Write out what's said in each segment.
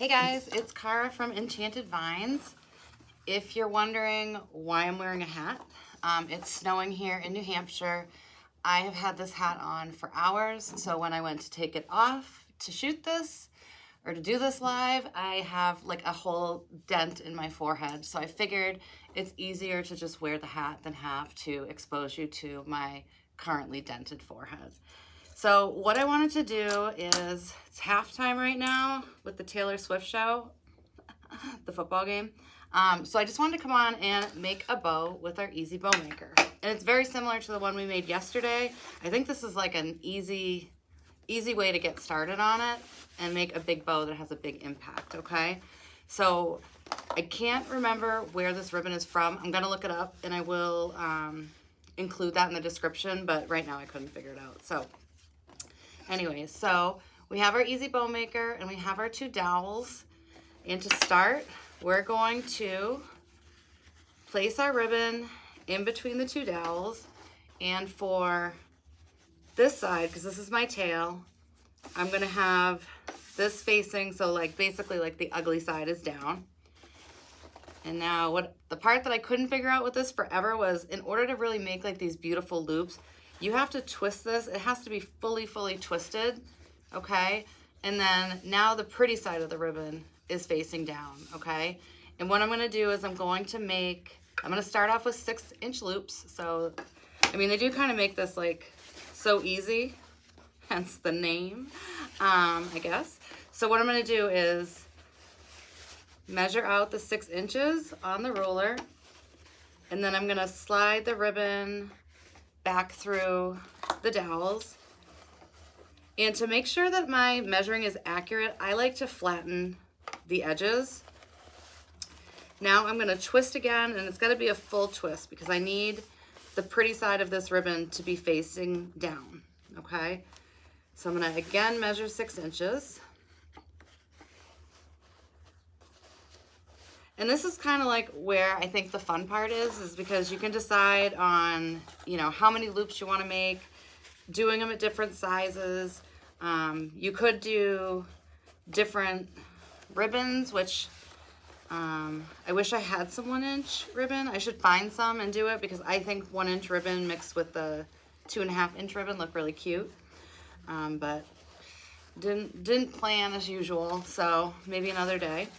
Hey guys, it's Cara from Enchanted Vines. If you're wondering why I'm wearing a hat, it's snowing here in New Hampshire. I have had this hat on for hours, so when I went to take it off to shoot this or to do this live, I have like a whole dent in my forehead. So I figured it's easier to just wear the hat than have to expose you to my currently dented forehead. So what I wanted to do is, it's halftime right now with the Taylor Swift show, the football game. So I just wanted to come on and make a bow with our easy bow maker. And it's very similar to the one we made yesterday. I think this is like an easy way to get started on it and make a big bow that has a big impact, okay? So I can't remember where this ribbon is from. I'm gonna look it up and I will include that in the description, but right now I couldn't figure it out. So anyways, so we have our easy bow maker and we have our two dowels. And to start, we're going to place our ribbon in between the two dowels. And for this side, because this is my tail, I'm gonna have this facing, so like basically like the ugly side is down. And now what the part that I couldn't figure out with this forever was, in order to really make like these beautiful loops, you have to twist this. It has to be fully twisted, okay? And then now the pretty side of the ribbon is facing down, okay? And what I'm gonna do is I'm gonna start off with 6-inch loops. So, I mean, they do kind of make this like so easy, hence the name, I guess. So what I'm gonna do is measure out the 6 inches on the ruler, and then I'm gonna slide the ribbon back through the dowels. And to make sure that my measuring is accurate, I like to flatten the edges. Now I'm gonna twist again, and it's gotta be a full twist because I need the pretty side of this ribbon to be facing down, okay? So I'm gonna again measure 6 inches. And this is kind of like where I think the fun part is because you can decide on, you know, how many loops you want to make, doing them at different sizes. You could do different ribbons, which I wish I had some 1-inch ribbon. I should find some and do it because I think 1-inch ribbon mixed with the 2.5-inch ribbon look really cute. But didn't plan as usual, so maybe another day.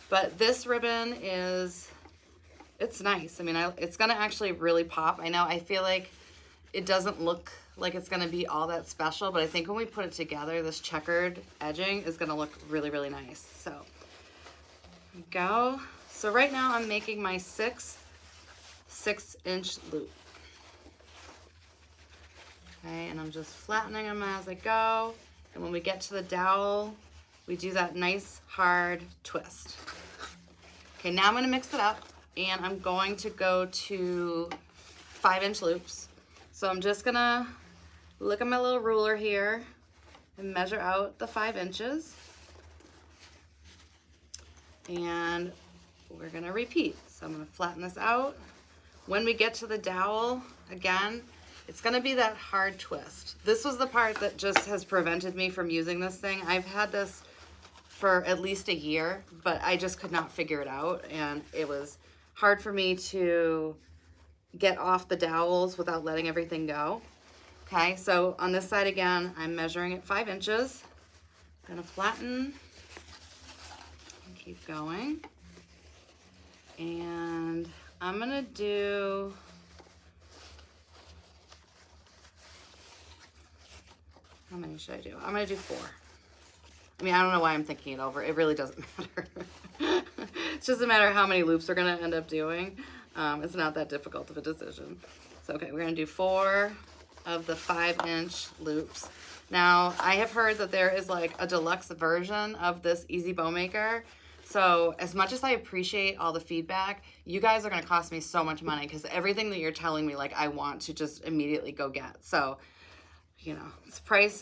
But this ribbon it's nice. I mean, it's gonna actually really pop. I feel like it doesn't look like it's gonna be all that special, but I think when we put it together, this checkered edging is gonna look really nice. So, here we go. So right now I'm making my 6th 6-inch loop. Okay, and I'm just flattening them as I go. And when we get to the dowel, we do that nice hard twist. Okay, now I'm gonna mix it up and I'm going to go to 5-inch loops. So I'm just gonna look at my little ruler here and measure out the 5 inches. And we're gonna repeat. So I'm gonna flatten this out. When we get to the dowel, again, it's gonna be that hard twist. This was the part that just has prevented me from using this thing. I've had this for at least a year, but I just could not figure it out, and it was hard for me to get off the dowels without letting everything go. Okay, so on this side again, I'm measuring at 5 inches. I'm gonna flatten and keep going. And I'm gonna do, how many should I do? I'm gonna do 4. I mean, I don't know why I'm thinking it over. It really doesn't matter. It's just a matter of how many loops we're gonna end up doing. It's not that difficult of a decision. So, okay, we're gonna do 4 of the 5-inch loops. Now, I have heard that there is like a deluxe version of this easy bow maker. So as much as I appreciate all the feedback, you guys are gonna cost me so much money because everything that you're telling me, like, I want to just immediately go get. So, you know,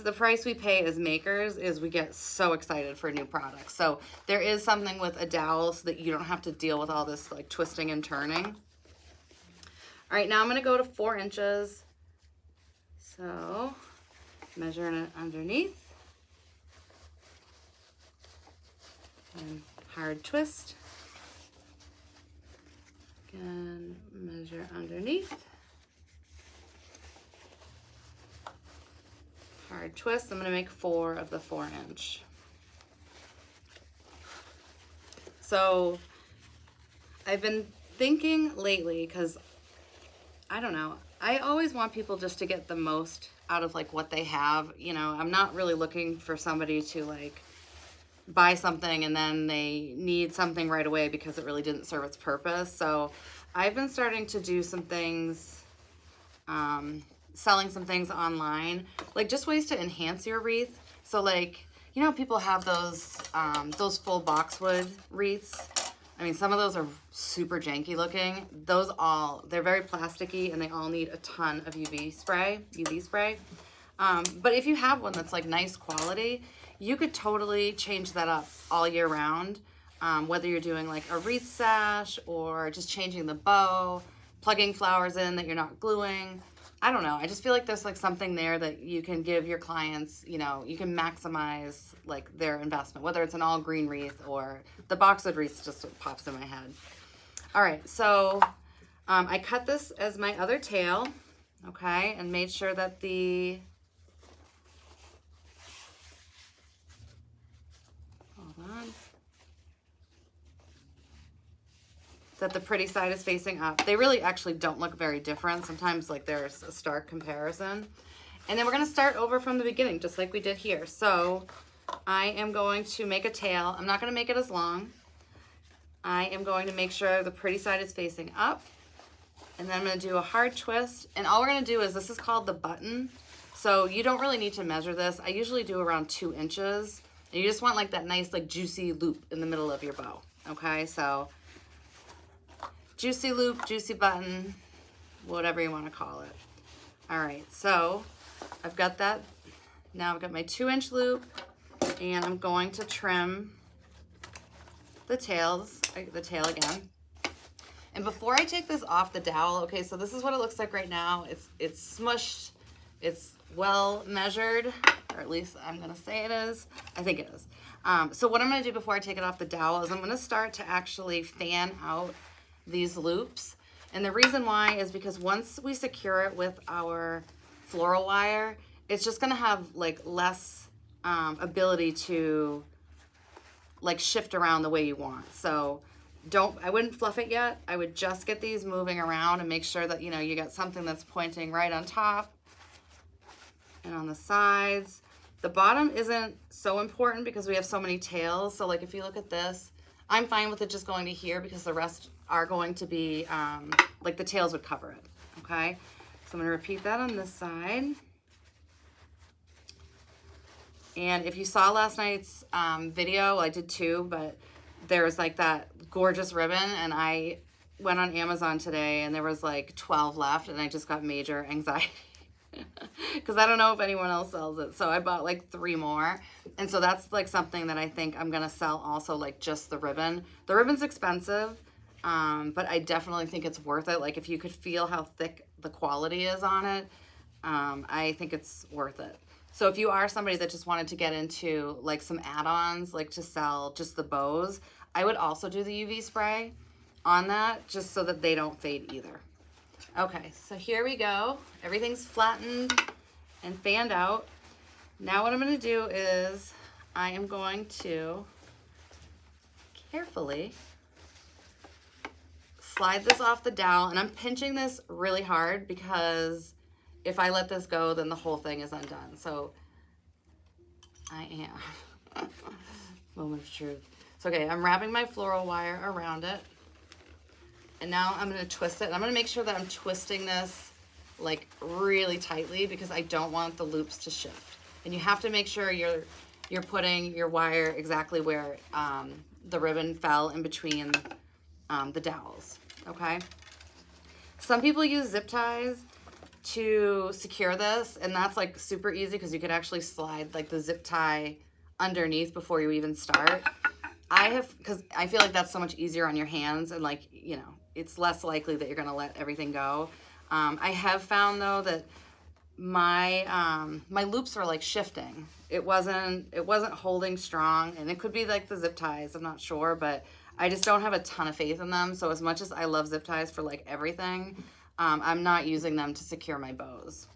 the price we pay as makers is we get so excited for new products. So there is something with a dowel so that you don't have to deal with all this like twisting and turning. All right, now I'm gonna go to 4 inches. So measuring it underneath. And hard twist. Again, measure underneath. Hard twist. I'm going to make 4 of the 4-inch. So I've been thinking lately, because I don't know, I always want people just to get the most out of like what they have. You know, I'm not really looking for somebody to like buy something and then they need something right away because it really didn't serve its purpose. So I've been starting to do some things, selling some things online, like just ways to enhance your wreath. So like, you know, people have those full boxwood wreaths. I mean, some of those are super janky looking. They're very plasticky and they all need a ton of UV spray. But if you have one that's like nice quality, you could totally change that up all year round. Whether you're doing like a wreath sash or just changing the bow, plugging flowers in that you're not gluing. I don't know. I just feel like there's like something there that you can give your clients, you know, you can maximize like their investment, whether it's an all green wreath or the boxwood wreath just pops in my head. All right. So I cut this as my other tail. Okay. And made sure that that the pretty side is facing up. They really actually don't look very different. Sometimes like there's a stark comparison. And then we're gonna start over from the beginning, just like we did here. So I am going to make a tail. I'm not gonna make it as long. I am going to make sure the pretty side is facing up. And then I'm gonna do a hard twist. And all we're gonna do is, this is called the button. So you don't really need to measure this. I usually do around 2 inches. And you just want like that nice like juicy loop in the middle of your bow, okay? So juicy loop, juicy button, whatever you want to call it. All right, so I've got that. Now I've got my 2-inch loop and I'm going to trim the tail again. And before I take this off the dowel, okay, so this is what it looks like right now. It's smushed, it's well measured, or at least I'm gonna say it is. I think it is. So what I'm gonna do before I take it off the dowel is I'm gonna start to actually fan out these loops. And the reason why is because once we secure it with our floral wire, it's just gonna have like less ability to like shift around the way you want. So I wouldn't fluff it yet. I would just get these moving around and make sure that, you know, you got something that's pointing right on top and on the sides. The bottom isn't so important because we have so many tails. So like if you look at this, I'm fine with it just going to here because the rest are going to be, like the tails would cover it, okay? So I'm gonna repeat that on this side. And if you saw last night's video, I did too, but there's like that gorgeous ribbon and I went on Amazon today and there was like 12 left and I just got major anxiety because I don't know if anyone else sells it. So I bought like 3 more. And so that's like something that I think I'm gonna sell also, like just the ribbon. The ribbon's expensive, but I definitely think it's worth it. Like if you could feel how thick the quality is on it, I think it's worth it. So if you are somebody that just wanted to get into like some add-ons, like to sell just the bows, I would also do the UV spray on that just so that they don't fade either. Okay, so here we go. Everything's flattened and fanned out. Now what I'm gonna do is I am going to carefully slide this off the dowel, and I'm pinching this really hard because if I let this go, then the whole thing is undone. So I am. Moment of truth. So okay, I'm wrapping my floral wire around it. And now I'm gonna twist it. And I'm gonna make sure that I'm twisting this like really tightly because I don't want the loops to shift. And you have to make sure you're putting your wire exactly where the ribbon fell in between the dowels, okay? Some people use zip ties to secure this, and that's like super easy because you could actually slide like the zip tie underneath before you even start. Because I feel like that's so much easier on your hands and like, you know, it's less likely that you're gonna let everything go. I have found though that my loops were like shifting. It wasn't holding strong, and it could be like the zip ties, I'm not sure, but I just don't have a ton of faith in them. So as much as I love zip ties for like everything, I'm not using them to secure my bows.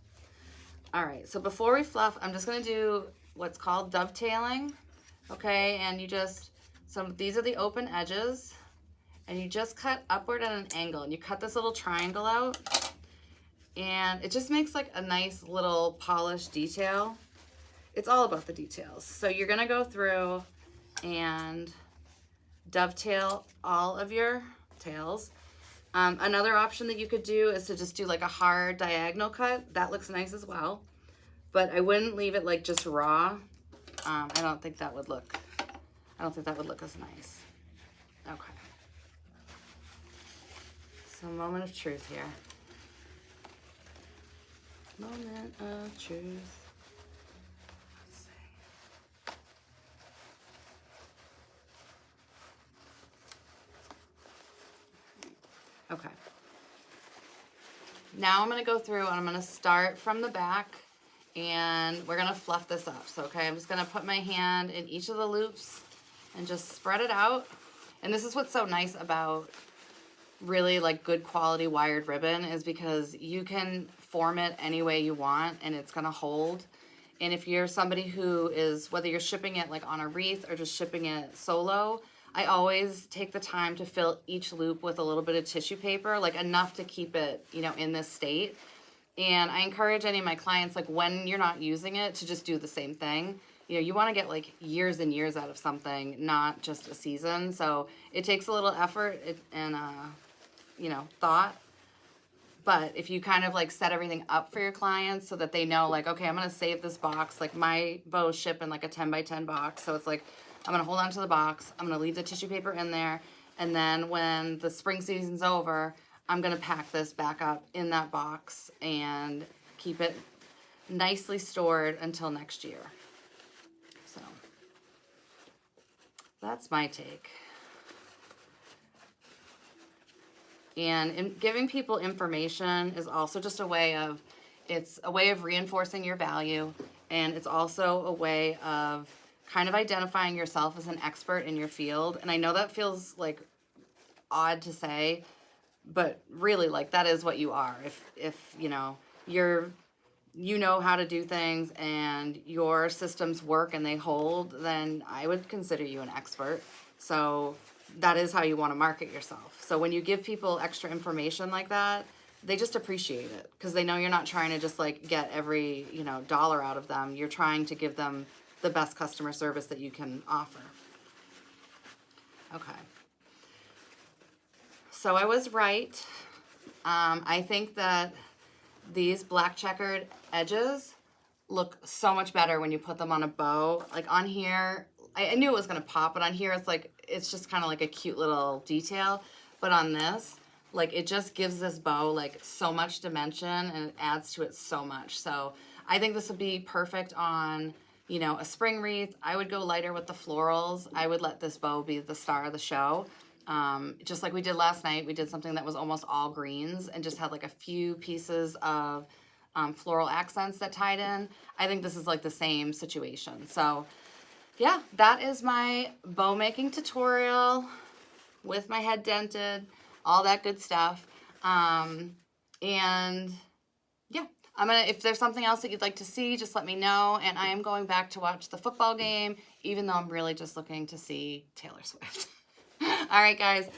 All right, so before we fluff, I'm just gonna do what's called dovetailing, okay? And these are the open edges, and you just cut upward at an angle, and you cut this little triangle out, and it just makes like a nice little polished detail. It's all about the details. So you're gonna go through and dovetail all of your tails. Another option that you could do is to just do like a hard diagonal cut. That looks nice as well, but I wouldn't leave it like just raw. I don't think that would look as nice. Okay. So moment of truth here. Moment of truth. Let's see. Okay. Now I'm going to go through and I'm going to start from the back, and we're going to fluff this up. So, okay, I'm just going to put my hand in each of the loops and just spread it out. And this is what's so nice about really like good quality wired ribbon, is because you can form it any way you want and it's going to hold. And if you're somebody who is, whether you're shipping it like on a wreath or just shipping it solo, I always take the time to fill each loop with a little bit of tissue paper, like enough to keep it, you know, in this state. And I encourage any of my clients, like when you're not using it, to just do the same thing. You know, you want to get like years and years out of something, not just a season. So it takes a little effort and you know, thought. But if you kind of like set everything up for your clients so that they know like, okay, I'm going to save this box. Like my bows ship in like a 10 by 10 box. So it's like, I'm going to hold on to the box. I'm going to leave the tissue paper in there. And then when the spring season's over, I'm going to pack this back up in that box and keep it nicely stored until next year. So that's my take. And giving people information is also just a way of, it's a way of reinforcing your value, and it's also a way of kind of identifying yourself as an expert in your field. And I know that feels like odd to say, but really like that is what you are. If you know, you know how to do things and your systems work and they hold, then I would consider you an expert. So that is how you want to market yourself. So when you give people extra information like that, they just appreciate it because they know you're not trying to just like get every, you know, dollar out of them. You're trying to give them the best customer service that you can offer. Okay. So I was right. I think that these black checkered edges look so much better when you put them on a bow. Like on here, I knew it was gonna pop, but on here it's like, it's just kind of like a cute little detail. But on this, like it just gives this bow like so much dimension and it adds to it so much. So I think this would be perfect on, you know, a spring wreath. I would go lighter with the florals. I would let this bow be the star of the show. Just like we did last night, we did something that was almost all greens and just had like a few pieces of floral accents that tied in. I think this is like the same situation. So yeah, that is my bow making tutorial with my head dented, all that good stuff. And yeah, if there's something else that you'd like to see, just let me know. And I am going back to watch the football game, even though I'm really just looking to see Taylor Swift. All right, guys.